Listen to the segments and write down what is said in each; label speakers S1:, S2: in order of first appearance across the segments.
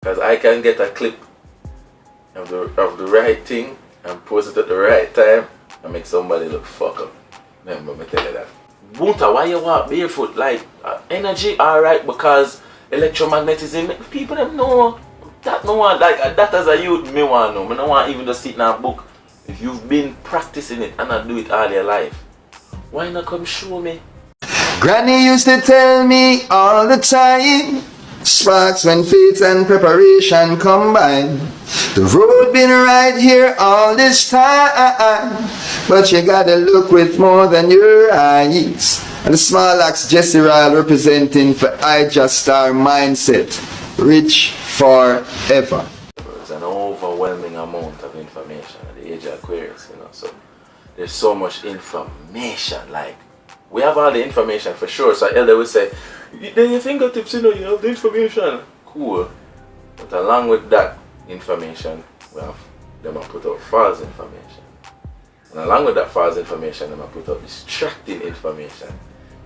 S1: Because I can get a clip of the right thing and post it at the right time and make somebody look fuck up. Remember me tell you that. Bunta, why you walk barefoot? Like energy alright because electromagnetism, people them know that no one like that as a youth me want know. I don't want even to sit in a book. If you've been practicing it and not do it all your life, why not come show me?
S2: Granny used to tell me all the time, sparks when faith and preparation combine. The road been right here all this time, but you gotta look with more than your eyes. And the small axe H3ro representing for H3ro mindset, rich forever.
S1: It's an overwhelming amount of information at the age of Aquarius, you know. So there's so much information. Like we have all the information for sure. So Elder will say, then your fingertips, you know, you have the information. Cool. But along with that information, we have them put out false information. And along with that false information, them put out distracting information,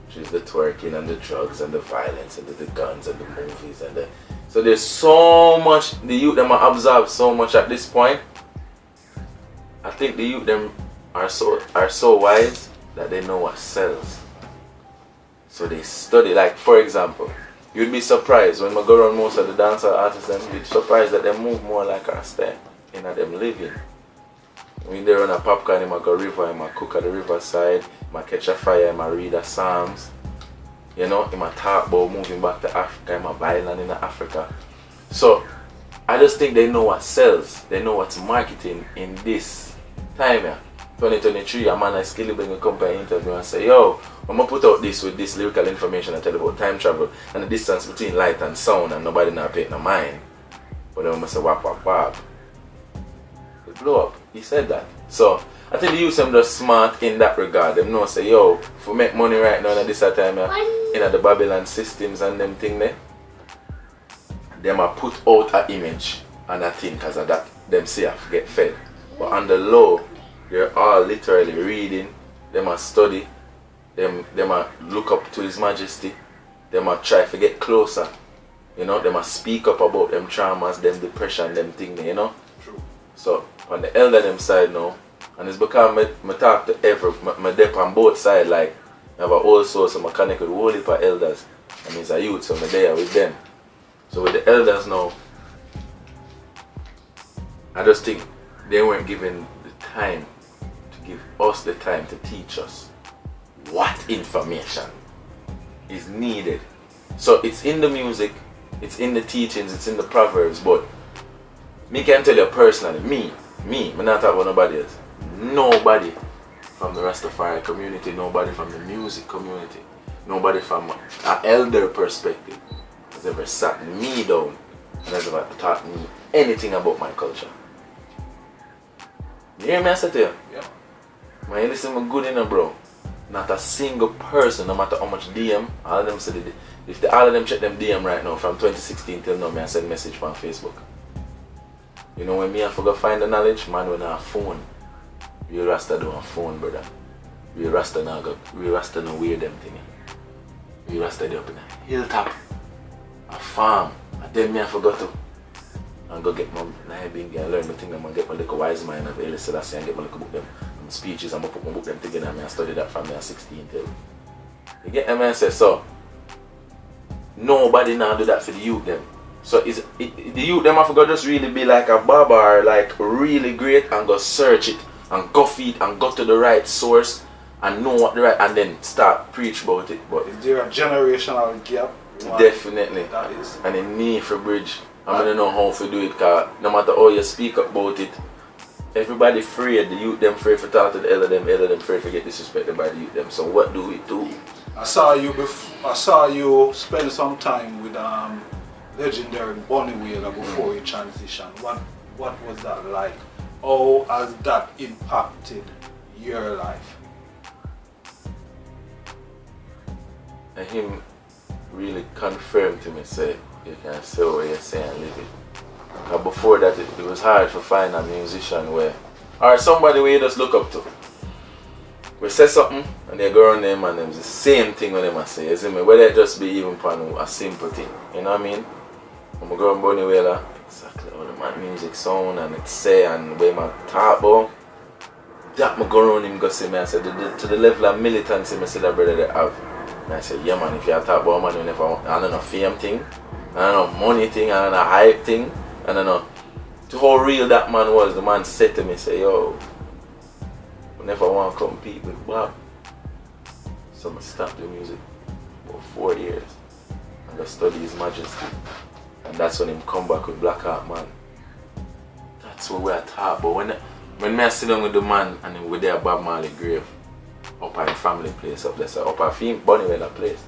S1: which is the twerking and the drugs and the violence and the guns and the movies and the. So there's so much the youth them absorb so much at this point. I think the youth them are so wise that they know what sells. So they study. Like for example, you'd be surprised when we go around most of the dancer artists and you'd be surprised that they move more like a step in them living. When they run a Popcaan, they might go river, they might cook at the riverside, they might catch a fire, they might read the Psalms. You know, they might talk about moving back to Africa, they might buy land in Africa. So I just think they know what sells, they know what's marketing in this time here. 2023, a man like Skilibeng will come by an interview and say, yo, I'm going to put out this with this lyrical information and tell you about time travel and the distance between light and sound and nobody not paying no mind. But then I'm going to say, wap wap wap. It blow up. He said that. So I think the youth them just smart in that regard. Them know say, yo, if we make money right now at this time in the Babylon systems and them thing there, them a put out an image and a thing because of that them say I get fed. But on the low, they're all literally reading, them a study, them a look up to His Majesty, them a try to get closer, you know, them a speak up about them traumas, them depression, them thing there, you know.
S3: True. So
S1: on the elder them side now, and it's because I talk to I dep on both sides, like I have a whole source, so I connect with a whole heap of elders, and it's a youth, so I'm there with them. So with the elders now, I just think they weren't given the time to give us the time to teach us what information is needed. So it's in the music, it's in the teachings, it's in the proverbs, but me can tell you personally, me, I'm not talking about nobody else. Nobody from the Rastafari community, nobody from the music community, nobody from an elder perspective has ever sat me down and has ever taught me anything about my culture. You hear me I say to you?
S3: yeah.
S1: When you listen to good enough, bro, not a single person, no matter how much DM, all of them said it. If all of them check them DM right now from 2016 till now, I send message on Facebook. You know when me I forgot find the knowledge, man when I have phone. We Rasta do a phone, brother. We Rasta now go, we Rasta no wear them thing. We Rasta do up in a hilltop, a farm, and then me I forgot to. And go get my Nahibing and learn the thing and get my little wise mind of Haile Selassie and get my little book them speeches and put my book them together and I study that from me at 16 till. You get them and say so nobody now do that for the youth them. So the youth them have to go just really be like a barber, like really great and go search it and go feed and go to the right source and know what the right and then start preach about it. But
S3: Is there a generational gap?
S1: Definitely.
S3: That is.
S1: And it need for bridge. I'm gonna know how to do it because no matter how you speak about it, everybody afraid, the youth them afraid to talk to the elder them afraid to get disrespected by the youth them. So what do we do?
S3: I saw you spend some time with legendary Wailer before you transitioned. What was that like? How has that impacted your life?
S1: And him really confirmed to me, say, you can say what you say and live it. Because before that, it was hard to find a musician where, or somebody where you just look up to. We say something and they go around them and them the same thing when they say, you see me, whether it just be even for a simple thing, you know what I mean? I'm going Bunny Wailer, exactly how the man music sound and it say and where my talk about. That I go around him go see me, I said to the level of militancy I see that brother they have. And I said, yeah man, if you talk about money, you never want, I don't know fame thing, I don't know money thing, I don't know hype thing, I don't know to how real that man was. The man said to me, say, yo, I never want to compete with Bob. So I stopped the music for 4 years and I study His Majesty. And that's when him come back with Black Heart Man. That's what we are talking about. When I sit down with the man and we're there Bob Marley grave up at the family place up there, so up at Bunny Wailer place.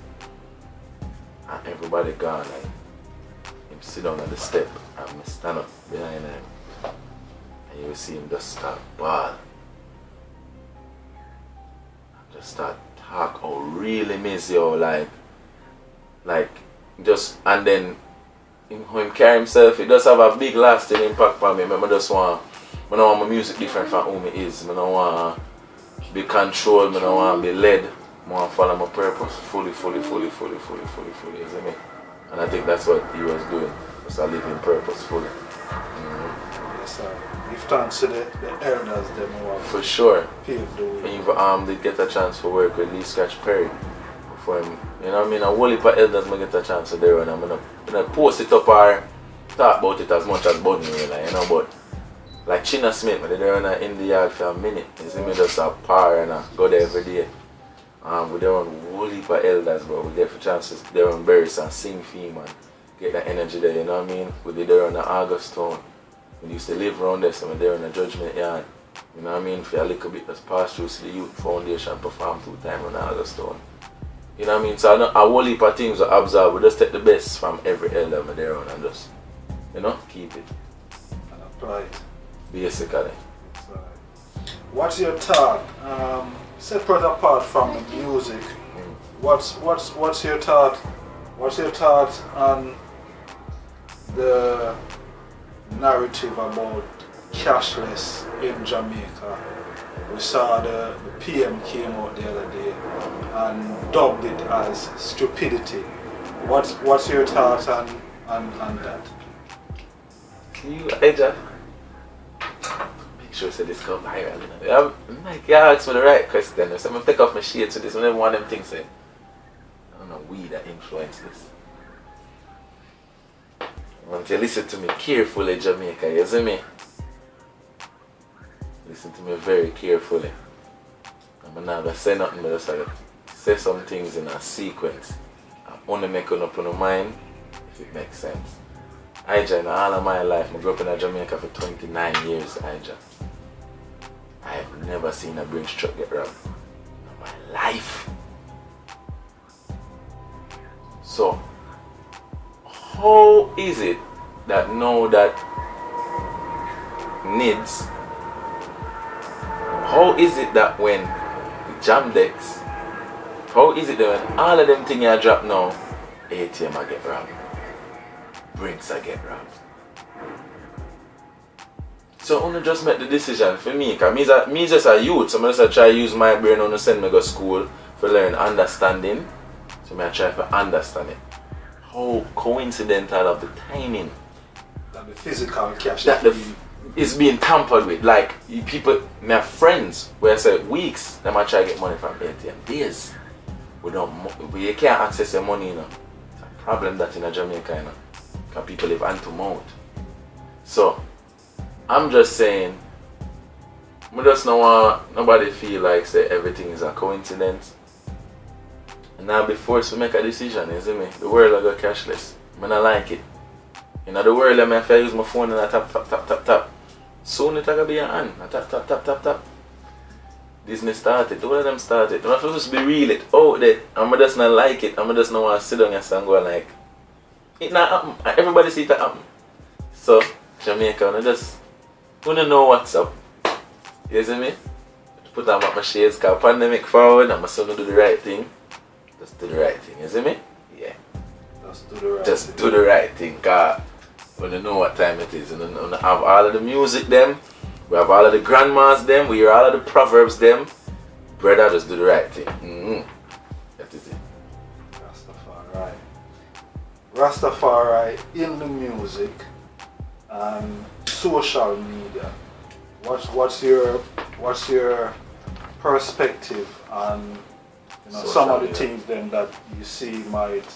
S1: And everybody gone and him sit down on the step and I stand up behind him. And you will see him just start bawl. Just start talk how really miss you like just and then how him carry himself, it does have a big lasting impact on me. I don't want my music different from who me is. I don't want to be controlled, I don't want to be led. I want to follow my purpose fully, you see me? And I think that's what he was doing. Just a living purpose fully.
S3: Yes, sir. Give thanks to the elders them who have
S1: for sure.
S3: paved the way.
S1: Even did get a chance to work with Lee Scratch Perry for him. You know what I mean? A whole heap of elders I get a chance to do and I'm gonna post it up or talk about it as much as Bunny Wailer, you know, but like China Smith, I did there in the yard for a minute. You see me just a par and I go there every day. We there on whole heap of elders, but we get for chances there on Burris and sing theme and get that energy there, you know what I mean? We did there on the August town. We used to live around there, so we're there in the Judgment Yard. You know what I mean? For a little bit, just pass through to the Youth Foundation, perform 2 times on the August town. You know what I mean? So I know a whole heap of things we observe. We just take the best from every elder we're there on and just, you know, keep it.
S3: And apply it.
S1: Basically.
S3: What's your thought? Separate apart from the music. What's your thought? What's your thought on the narrative about cashless in Jamaica? We saw the PM came out the other day and dubbed it as stupidity. What's your thoughts on that?
S1: You, Eja, make sure say this come viral. You know? Like, you ask me the right question. So I'm gonna take off my shades to this. Whenever one of them things say, I don't know, we that influence this. I want you to listen to me carefully, Jamaica. You see me? Listen to me very carefully. I'm not gonna say nothing, but just like say some things in a sequence. I'm only making up on my mind if it makes sense. Ija, in all of my life, I grew up in Jamaica for 29 years, Ija. I have never seen a Brinks truck get robbed in my life. So, how is it that now that needs, how is it that when the jam decks, how is it that when all of them things I drop now, ATM I get robbed, Brinks I get robbed? So I just make the decision for me, because me just a youth, so I just try to use my brain to send me to school for learn understanding. So I try to understand it. How coincidental of the timing.
S3: That the physical cash
S1: that is being tampered with. Like people, my friends, where I say weeks, they might try to get money from ATM. Days. We can't access your money, you know. It's a problem that in Jamaica, you know. Because people live hand to mouth. So I'm just saying, I just don't want nobody feel like say everything is a coincidence. And now be forced to make a decision, you see me? The world I go cashless. I don't like it. You know the world I have to use my phone and I tap. Soon it's gonna be a hand. I tap. Disney started, all of them started. I'm supposed to be real it out there. I'm just not like it. I'm just not want to sit down and go like it not happen. Everybody see it happen. So Jamaica, I just wanna know what's up. You see me? Put on my shades, cause pandemic forward, I'm still gonna do the right thing. Just do the right thing, you see me? Yeah. Just do the right thing, cause when you know what time it is, and you have all of the music them, we have all of the grandmas them, we hear all of the proverbs them. Brother, just do the right thing. That is it.
S3: Rastafari. Rastafari in the music and social media. What's your perspective on some of the things then that you see might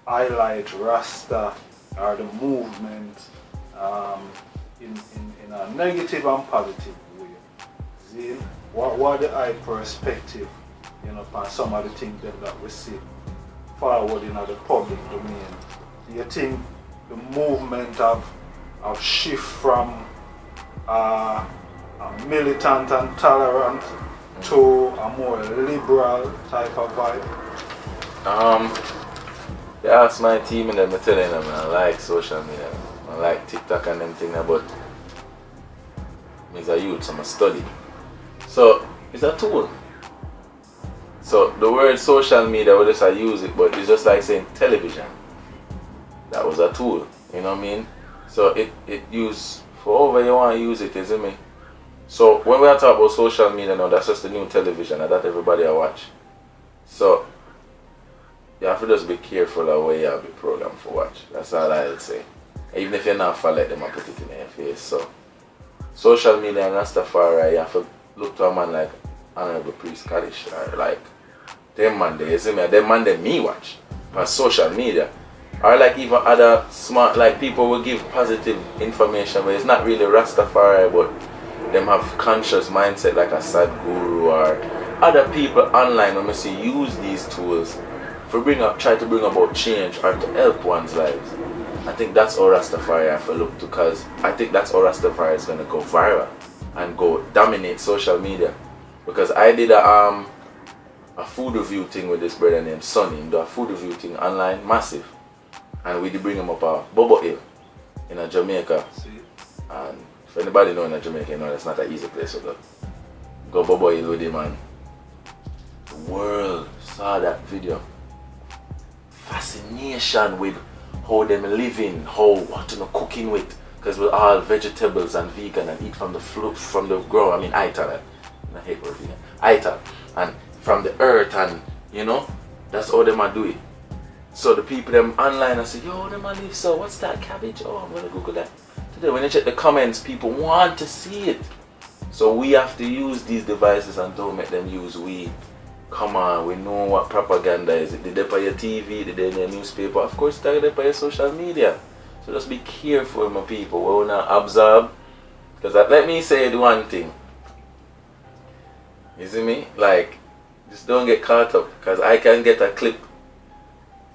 S3: highlight Rasta or the movement in a negative and positive way? See, what the eye perspective, on some of the things that we see forward in the public domain? Do you think the movement of shift from a militant and tolerant to a more liberal type of vibe?
S1: They ask my team and them, I tell them I like social media, I like TikTok and them things, but I'm a youth, so I study. So it's a tool. So the word social media, we just use it, but it's just like saying television. That was a tool, you know what I mean? So it used for however you want to use it, isn't it? So when we are talking about social media now, that's just the new television and that everybody will watch. So you have to just be careful of where you have the program for watch. That's all I'll say. Even if you're not for let them put it in your face. So social media and Rastafari, you have to look to a man like Honorable Priest Kaddish or like them man there, you see me? Them man there me watch on social media. Or like even other smart, like people will give positive information, but it's not really Rastafari, but them have conscious mindset like a H3ro or other people online when we see use these tools for try to bring about change or to help one's lives. I think that's how Rastafari have to look to, because I think that's how Rastafari is gonna go viral and go dominate social media. Because I did a food review thing with this brother named Sonny, do a food review thing online, massive. And we did bring him up a Bobo Hill in Jamaica. And if anybody know in Jamaica, that's not an easy place to go Bobo Hill with him, and the world saw that video. Fascination with how them living, what cooking with, because we're all vegetables and vegan and eat from the ground. I mean, ital. I hate word vegan. Ital. And from the earth, and that's how them are do it. So the people them online, I say, yo, them a live so, what's that cabbage? Oh, I'm gonna Google that. Today when you check the comments, people want to see it. So we have to use these devices and don't make them use weed. Come on, we know what propaganda is. Did they pay your TV, did they in your newspaper? Of course they pay your social media. So just be careful, my people. We will not absorb. Because let me say the one thing. You see me? Like, just don't get caught up, because I can get a clip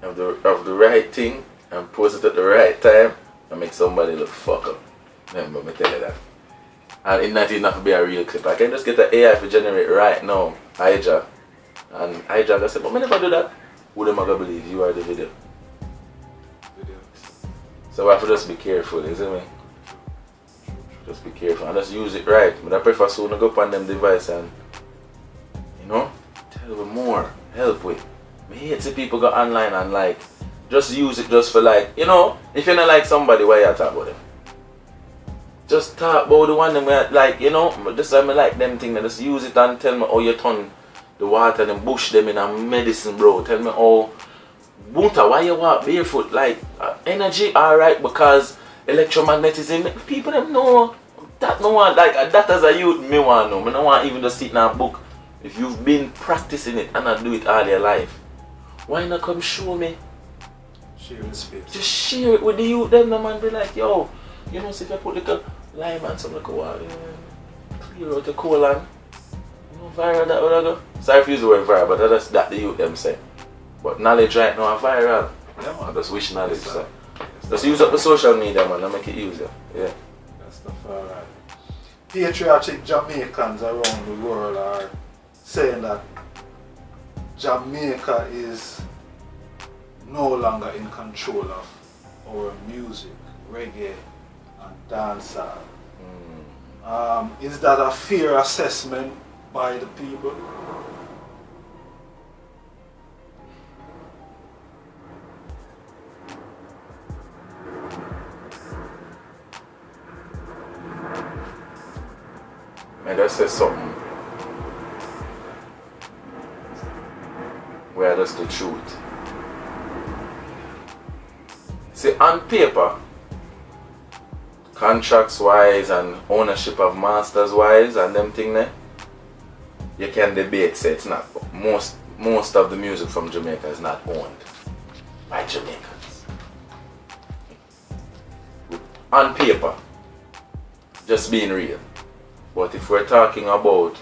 S1: of the right thing and post it at the right time and make somebody look fuck up. Remember me tell you that. And it not enough to be a real clip. I can just get the AI to generate right now, Hydra. And Hydra I said, but I never do that. Who am I gonna believe you are the video? So I have to just be careful, isn't it? Just be careful and just use it right. But I prefer soon to go up on them device and tell them more, help with. I hate see people go online and like just use it just for like, if you're not like somebody, why you talk about them? Just talk about the one them where like, just I like them thing, just use it and tell me how you turn the water and bush them in a medicine, bro. Tell me how Bunta, why you walk barefoot? Like energy alright, because electromagnetism, people them know that no one like that as a youth me want to know. I don't want even just sit in a book. If you've been practicing it and not do it all your life, why not come show me?
S3: Share the space.
S1: Just share it with the youth, them the man be like, yo, see if I put like a lime and some like a water, clear out the colon, viral that would go. Sorry if you use the word viral, but that's that the youth them say. But knowledge right now are viral.
S3: Yeah, man.
S1: I just wish knowledge, so. Just use up the social media, man, and make it easier. Yeah.
S3: That's the far right. Patriotic Jamaicans around the world are saying that Jamaica is no longer in control of our music, reggae and dancehall. Is that a fair assessment by the people?
S1: May I say something where that's the truth. See, on paper, contracts wise and ownership of masters wise and them thing there, you can debate, say it's not. Most of the music from Jamaica is not owned by Jamaicans. On paper, just being real. But if we're talking about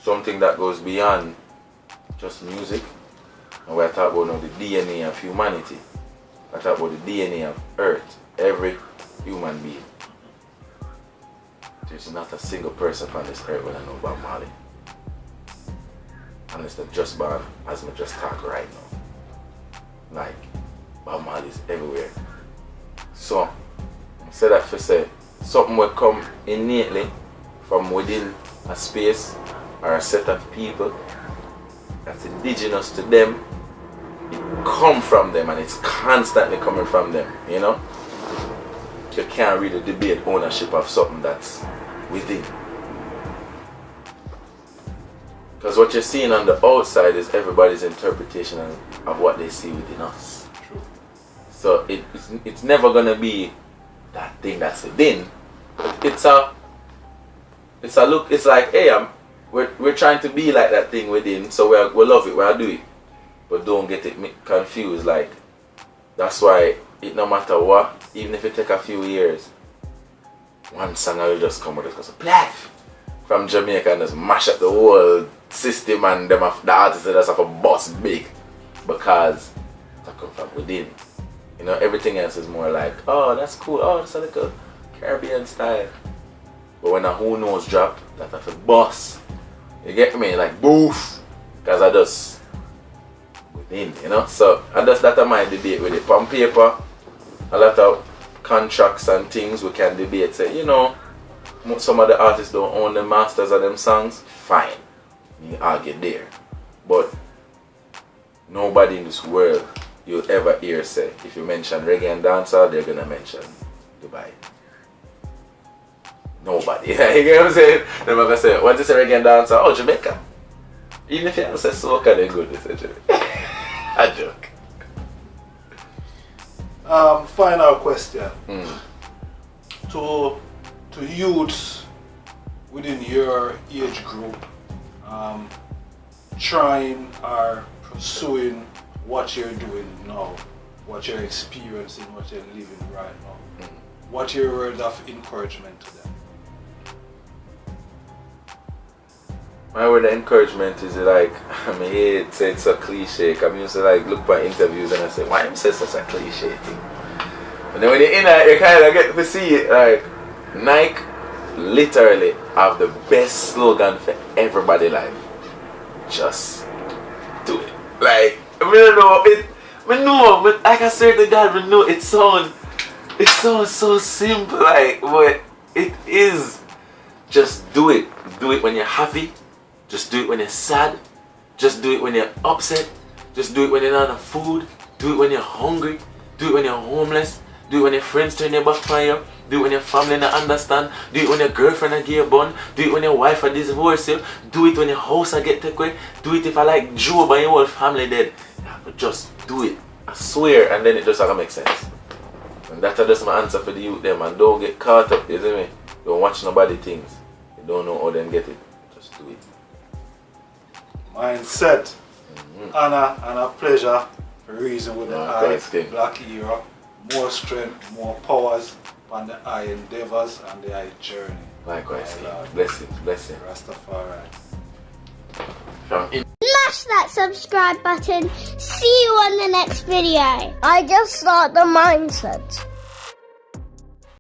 S1: something that goes beyond just music, and we're talking about the DNA of humanity, we're talking about the DNA of Earth, every human being. There's not a single person on this earth when I know Bob Marley. Unless they're just born, as we just talk right now. Like, Bob Marley's everywhere. So, I say that for say, something will come innately from within a space or a set of people that's indigenous to them. It comes from them and it's constantly coming from them, you know? You can't really debate ownership of something that's within. Because what you're seeing on the outside is everybody's interpretation of what they see within us.
S3: True.
S1: So it's never gonna be that thing that's within. It's a look. It's like, hey, we're trying to be like that thing within. So we love it. We'll do it, but don't get it confused. Like that's why it no matter what, even if it take a few years, one song will just come with it because plaff from Jamaica and just mash up the whole system and the artists that just have a boss big because that come from within. You know, everything else is more like, oh, that's cool. Oh, that's a little Caribbean style. But when a who knows drop, that have a boss. You get me? Like boof, because I just within, you know. So I just that my debate with it. On paper, a lot of contracts and things we can debate. Say, you know, some of the artists don't own the masters of them songs. Fine, you argue there. But nobody in this world you'll ever hear say, if you mention reggae and dancehall, they're gonna mention Dubai. Nobody. You get what I'm saying? They're gonna say, what is a reggae and dancehall? Oh, Jamaica. Even if you don't say soca, they're good. They say Jamaica. A joke.
S3: Final question. To youths within your age group, trying or pursuing what you're doing now, what you're experiencing, what you're living right now, what your words of encouragement to them?
S1: My word of encouragement is like, I mean, it's a cliche. I used to like look at interviews and I say, why am I say such a cliche thing? And then when you're in it, you kind of get to see it. Like, Nike literally have the best slogan for everybody life. Just do it. Like, I don't know, but like I swear to God, I know it sounds so simple, like, but it is. Just do it. Do it when you're happy. Just do it when you're sad. Just do it when you're upset. Just do it when you're not enough food. Do it when you're hungry. Do it when you're homeless. Do it when your friends turn their back on you. Do it when your family not understand. Do it when your girlfriend a gay bun. Do it when your wife a divorce you. Do it when your house a get taken away. Do it if I like Joe by your whole family dead. Yeah, but just do it. I swear, and then it just gonna make sense. And that's just my answer for the youth them. And don't get caught up, you see me? Don't watch nobody things. You don't know how them get it. Just do it.
S3: Mindset. Honor and a pleasure for reason with the eye, Black Hero. More strength, more powers on the eye endeavors and the eye journey.
S1: Likewise, blessing.
S3: Rastafari.
S4: Smash that subscribe button. See you on the next video. I just start the mindset.